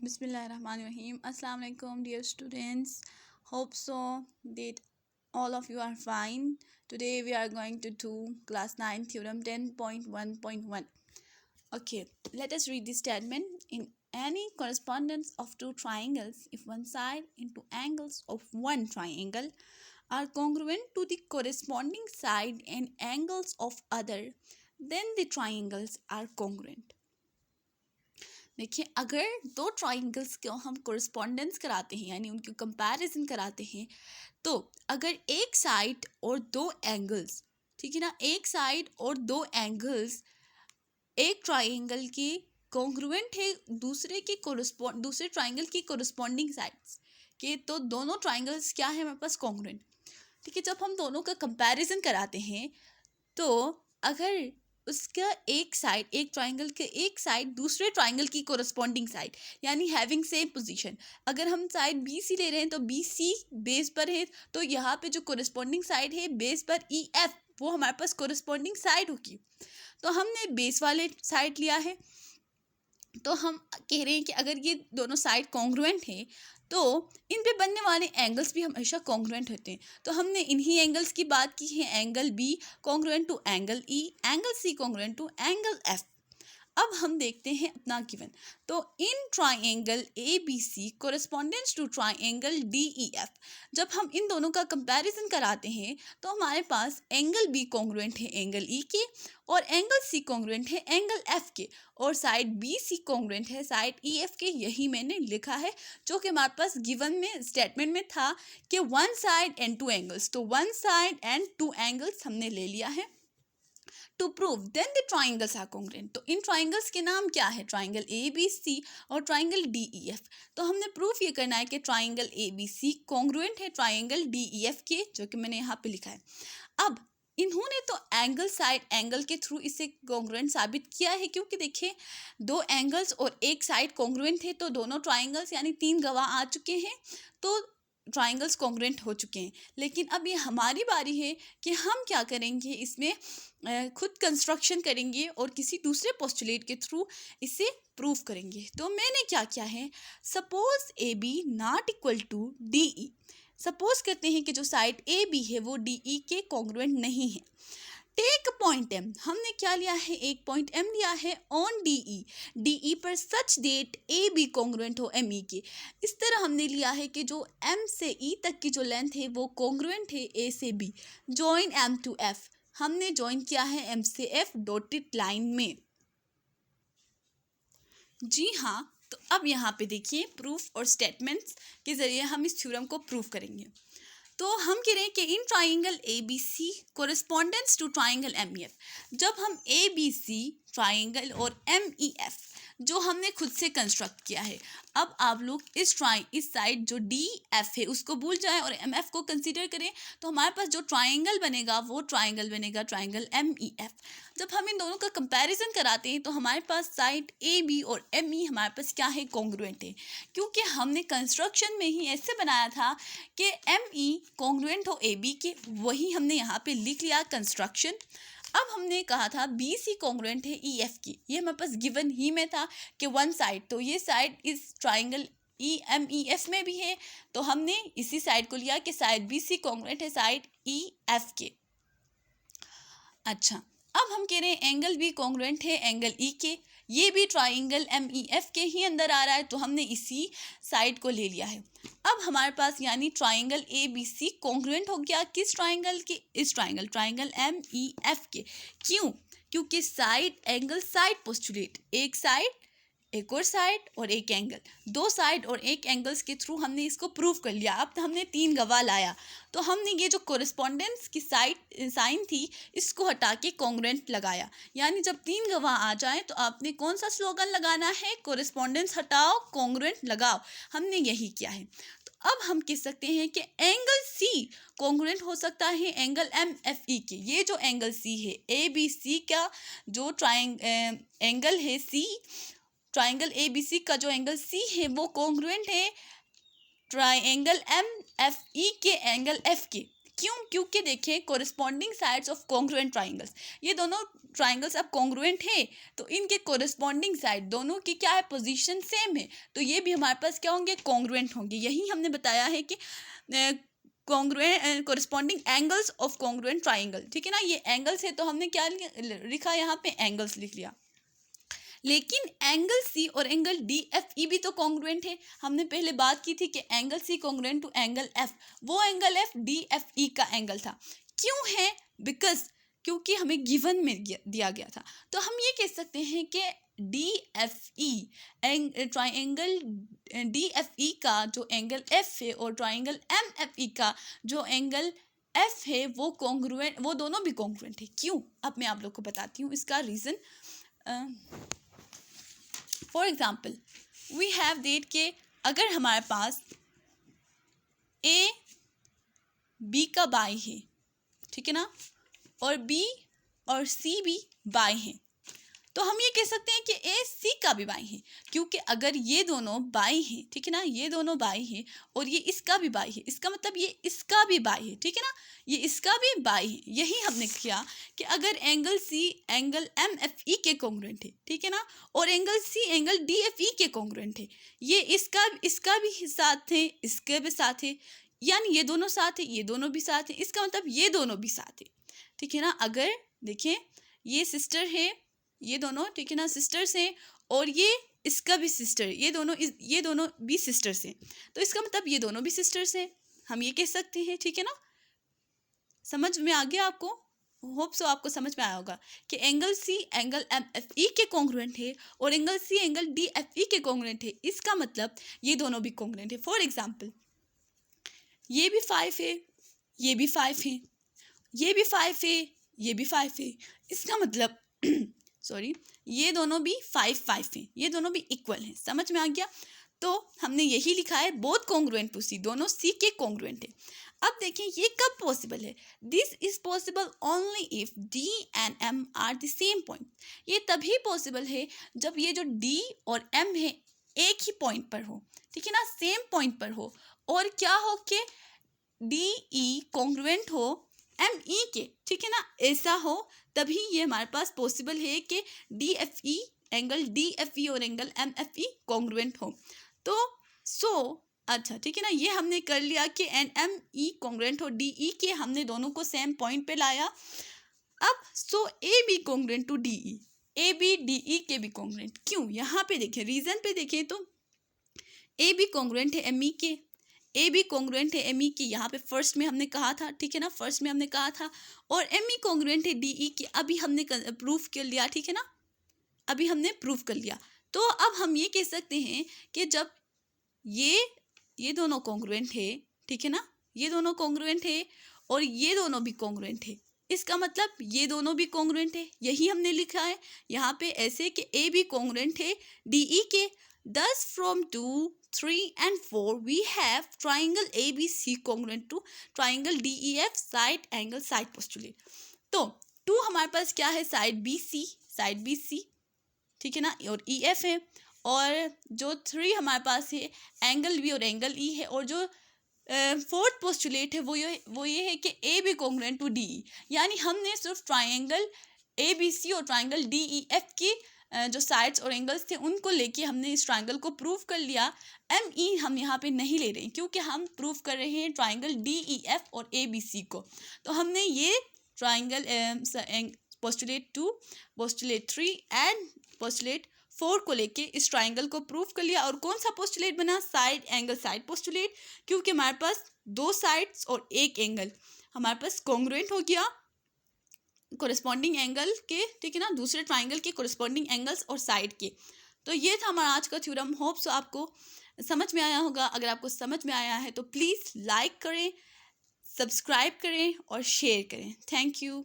Bismillahirrahmanirrahim. Assalamu alaikum, dear students. Hope so that all of you are fine. Today we are going to do class 9 theorem 10.1.1. Okay, let us read this statement. In any correspondence of two triangles, if one side into angles of one triangle are congruent to the corresponding side and angles of other, then the triangles are congruent. देखिए, अगर दो triangles को हम कोरिस्पोंडेंस कराते हैं यानी उनकी comparison कराते हैं, तो अगर एक साइड और दो एंगल्स, ठीक है ना, एक साइड और दो एंगल्स एक ट्राइंगल की कॉन्ग्रुएंट है दूसरे ट्राइंगल की कोरिस्पोंडिंग साइड्स के, तो दोनों ट्राइंगल्स क्या है हमारे पास कॉन्ग्रुएंट। ठीक है, जब हम दोनों का कंपैरिजन कराते हैं तो अगर उसका एक ट्राइंगल के एक साइड दूसरे ट्राइंगल की कोरस्पॉन्डिंग साइड यानी हैविंग सेम पोजीशन, अगर हम साइड बी सी ले रहे हैं तो बी सी बेस पर है, तो यहाँ पे जो कोरस्पॉन्डिंग साइड है बेस पर ई एफ, वो हमारे पास कोरस्पॉन्डिंग साइड होगी। तो हमने बेस वाले साइड लिया है, तो हम कह रहे हैं कि अगर ये दोनों साइड कॉन्ग्रुएंट है तो इन पे बनने वाले एंगल्स भी हमेशा कॉन्ग्रुएंट होते हैं। तो हमने इन्हीं एंगल्स की बात की है, angle B congruent to angle E, angle C congruent to angle F. अब हम देखते हैं अपना गिवन। तो in triangle A B C correspondence to triangle D E F, जब हम इन दोनों का कंपैरिजन कराते हैं तो हमारे पास एंगल बी कॉन्ग्रुएंट है एंगल ई के और एंगल सी कॉन्ग्रुएंट है एंगल एफ के, और साइड बी सी कॉन्ग्रुएंट है साइड ई एफ के। यही मैंने लिखा है जो कि हमारे पास गिवन में स्टेटमेंट में था कि one side and two angles, तो one side and two angles हमने ले लिया है to prove then the triangles are congruent. तो इन ट्राइंगल्स के नाम क्या है, ट्राइंगल ए बी सी और ट्राइंगल डी ई एफ। तो हमने प्रूफ ये करना है कि triangle A B C congruent है ट्राइंगल डी ई एफ के, जो कि मैंने यहाँ पे लिखा है। अब इन्होंने तो एंगल साइड एंगल के थ्रू इसे कॉन्ग्रुएंट साबित किया है, क्योंकि देखिए दो एंगल्स और एक साइड कॉन्ग्रुएंट है, तो दोनों ट्राइंगल्स यानी 3 गवाह आ चुके हैं, तो ट्राइंगल्स कॉन्ग्रुएंट हो चुके हैं। लेकिन अब ये हमारी बारी है कि हम क्या करेंगे, इसमें खुद कंस्ट्रक्शन करेंगे और किसी दूसरे पोस्टुलेट के थ्रू इसे प्रूव करेंगे। तो मैंने क्या किया है, suppose A B not equal to D E. Suppose करते हैं कि जो साइड ए बी है वो डी ई के कॉन्ग्रुएंट नहीं है। टेक पॉइंट एम, हमने क्या लिया है, एक पॉइंट एम लिया है ऑन डी ई पर सच डेट ए बी कॉन्ग्रुएंट हो एम ई के। इस तरह हमने लिया है कि जो एम से ई तक की जो लेंथ है वो कॉन्ग्रुएंट है ए से B. Join M to F, हमने ज्वाइन किया है एम से एफ डॉटेड लाइन में। जी हाँ, तो अब यहाँ पे देखिए प्रूफ और स्टेटमेंट्स के जरिए हम इस थ्योरम को प्रूव करेंगे। तो हम कह रहे हैं कि इन triangle A B C correspondence to triangle M E F, जब हम ए बी सी ट्राइंगल और एम ई एफ जो हमने खुद से कंस्ट्रक्ट किया है, अब आप लोग इस साइड जो डी एफ है उसको भूल जाएं और एम एफ को कंसीडर करें, तो हमारे पास जो ट्राइंगल बनेगा वो ट्राइंगल बनेगा ट्राइंगल एम ई एफ। जब हम इन दोनों का कंपैरिजन कराते हैं तो हमारे पास साइड ए बी और एम ई हमारे पास क्या है, कॉन्ग्रुएंट है, क्योंकि हमने कंस्ट्रक्शन में ही ऐसे बनाया था कि एम ई कॉन्ग्रुएंट हो ए बी के, वही हमने यहाँ पे लिख लिया कंस्ट्रक्शन। अब हमने कहा था बी सी कॉन्ग्रुएंट है ई एफ की, ये हमारे पास गिवन ही में था कि वन साइड, तो ये साइड इस triangle E M E F में भी है, तो हमने इसी साइड को लिया कि साइड बी सी कॉन्ग्रुएंट है साइड ई एफ के। अच्छा, अब हम कह रहे हैं एंगल भी कॉन्ग्रुएंट है एंगल ई के, ये भी ट्राइंगल एम ई एफ के ही अंदर आ रहा है, तो हमने इसी साइड को ले लिया है। अब हमारे पास यानी triangle A B C congruent हो गया किस ट्राइंगल के, इस ट्राइंगल एम ई एफ के। क्यों, क्योंकि साइड एंगल साइड पोस्टुलेट, एक साइड एक और साइड और एक एंगल, दो साइड और एक एंगल्स के थ्रू हमने इसको प्रूव कर लिया। अब हमने 3 गवाह लाया, तो हमने ये जो कोरिस्पोंडेंस की साइन थी इसको हटा के कॉन्ग्रुएंट लगाया। यानी जब 3 गवाह आ जाएं तो आपने कौन सा स्लोगन लगाना है, कोरिस्पोंडेंस हटाओ कॉन्ग्रुएंट लगाओ। हमने यही किया है। तो अब हम कह सकते हैं कि एंगल सी कॉन्ग्रुएंट हो सकता है एंगल एम एफ ई के। ये जो एंगल सी है ए बी सी का जो एंगल है सी, ट्राइंगल ए बी सी का जो एंगल सी है वो कॉन्ग्रुएंट है ट्राइंगल एम एफ ई के एंगल एफ के। क्यों? क्योंकि देखिए corresponding sides of congruent triangles, ये दोनों ट्राइंगल्स अब कॉन्ग्रुएंट है तो इनके कोरिस्पॉन्डिंग साइड दोनों की क्या है, पोजीशन सेम है, तो ये भी हमारे पास क्या होंगे, कॉन्ग्रुएंट होंगे। यही हमने बताया है कि congruent corresponding angles of congruent triangle, ठीक है ना। ये एंगल्स है तो हमने क्या लिखा, यहाँ पे एंगल्स लिख लिया। लेकिन एंगल सी और एंगल डी एफ ई भी तो कॉन्ग्रुएंट है। हमने पहले बात की थी कि angle C congruent to angle F, वो angle F D F E का एंगल था। क्यों है? बिकॉज क्योंकि हमें गिवन में दिया गया था। तो हम ये कह सकते हैं कि डी एफ ई ट्राइंगल डी एफ ई का जो एंगल एफ है और ट्राइंगल एम एफ ई का जो एंगल एफ है वो कॉन्ग्रुएंट, वो दोनों भी कॉन्ग्रुएंट है। क्यों? अब मैं आप लोग को बताती हूँ इसका reason. For example we have that के अगर हमारे पास ए बी का बाई है, ठीक है ना, और बी और सी भी बाई हैं, तो हम ये कह सकते हैं कि ए सी का भी बाई है, क्योंकि अगर ये दोनों बाई हैं, ठीक है ना, ये दोनों बाई हैं और ये इसका भी बाई है, इसका मतलब ये इसका भी बाई है, ठीक है ना, ये इसका भी बाई है। यही हमने किया कि अगर angle C angle M F E के कॉन्ग्रुएंट है, ठीक है ना, और angle C angle D F E के कॉन्ग्रुएंट है, ये इसका भी साथ है, इसके भी साथ है, यानी ये दोनों साथ है, ये दोनों भी साथ है, इसका मतलब ये दोनों भी साथ है, ठीक है ना। अगर देखें ये सिस्टर है, ये दोनों, ठीक है ना, सिस्टर्स हैं, और ये इसका भी सिस्टर, ये दोनों भी सिस्टर्स हैं, तो इसका मतलब ये दोनों भी सिस्टर्स हैं, हम ये कह सकते हैं, ठीक है ना। समझ में आ गया आपको? होप सो आपको समझ में आया होगा कि angle C angle M F E के कॉन्ग्रुएंट है और angle C angle D F E के कॉन्ग्रुएंट है, इसका मतलब ये दोनों भी कॉन्ग्रुएंट है। फॉर एग्जाम्पल ये भी 5 है, ये भी 5 है, ये भी 5 है, ये भी 5 है, इसका मतलब सॉरी, ये दोनों भी 5 हैं, ये दोनों भी इक्वल हैं। समझ में आ गया? तो हमने यही लिखा है बोथ कॉन्ग्रुएंट टू सी, दोनों सी के कॉन्ग्रुएंट है। अब देखें ये कब पॉसिबल है? This is possible only if D and M are the same point. ये तभी पॉसिबल है जब ये जो डी और एम है एक ही पॉइंट पर हो, ठीक है ना, सेम पॉइंट पर हो, और क्या हो कि डी ई कॉन्ग्रुएंट हो एम ई के, ठीक है ना, ऐसा हो, तभी ये हमारे पास पॉसिबल है कि D F E angle D F E और angle M F E congruent हो। तो अच्छा, ठीक है ना, ये हमने कर लिया कि एन एम ई कॉन्ग्रुएंट हो डी ई के, हमने दोनों को सेम पॉइंट पे लाया। अब A B congruent to D E, A B D E के भी कॉन्ग्रुएंट। क्यों? यहाँ पे देखें, रीजन पे देखें तो ए बी कॉन्ग्रुएंट है एम ई के, ए बी कॉन्ग्रुएंट है एम ई की, यहाँ पे फर्स्ट में हमने कहा था, ठीक है ना, फर्स्ट में हमने कहा था, और एम ई कॉन्ग्रुएंट है डी ई की, अभी हमने प्रूफ कर लिया, ठीक है ना, अभी हमने प्रूफ कर लिया। तो अब हम ये कह सकते हैं कि जब ये दोनों कॉन्ग्रुएंट है, ठीक है ना, ये दोनों कॉन्ग्रुएंट है और ये दोनों भी कॉन्ग्रुएंट है, इसका मतलब ये दोनों भी कॉन्ग्रुएंट है। यही हमने लिखा है यहाँ पे ऐसे कि ए बी कॉन्ग्रुएंट है डी ई के। Thus from 2, 3 and 4 we have triangle ABC congruent to triangle DEF side angle side postulate। तो 2 हमारे पास क्या है, साइड BC, ठीक है ना, और EF है, और जो 3 हमारे पास है एंगल B और एंगल E है, और जो फोर्थ पोस्टुलेट है वो ये है कि A B congruent to D E, यानी हमने सिर्फ ट्राइंगल ABC और ट्राइंगल DEF की जो साइड्स और एंगल्स थे उनको लेके हमने इस ट्राइंगल को प्रूव कर लिया। ME हम यहाँ पे नहीं ले रहे हैं क्योंकि हम प्रूव कर रहे हैं ट्राइंगल DEF और ABC को। तो हमने ये triangle postulate 2, postulate 3 and postulate 4 को लेके इस ट्राइंगल को प्रूव कर लिया। और कौन सा पोस्टुलेट बना? साइड एंगल साइड पोस्टुलेट, क्योंकि हमारे पास 2 साइड्स और एक एंगल हमारे पास कॉन्ग्रुएंट हो गया कोरिस्पॉन्डिंग एंगल के, ठीक है ना, दूसरे ट्राइंगल के कोरिस्पॉन्डिंग एंगल्स और साइड के। तो ये था हमारा आज का थ्योरम। होप सो आपको समझ में आया होगा। अगर आपको समझ में आया है तो प्लीज़ लाइक करें, सब्सक्राइब करें और शेयर करें। Thank you.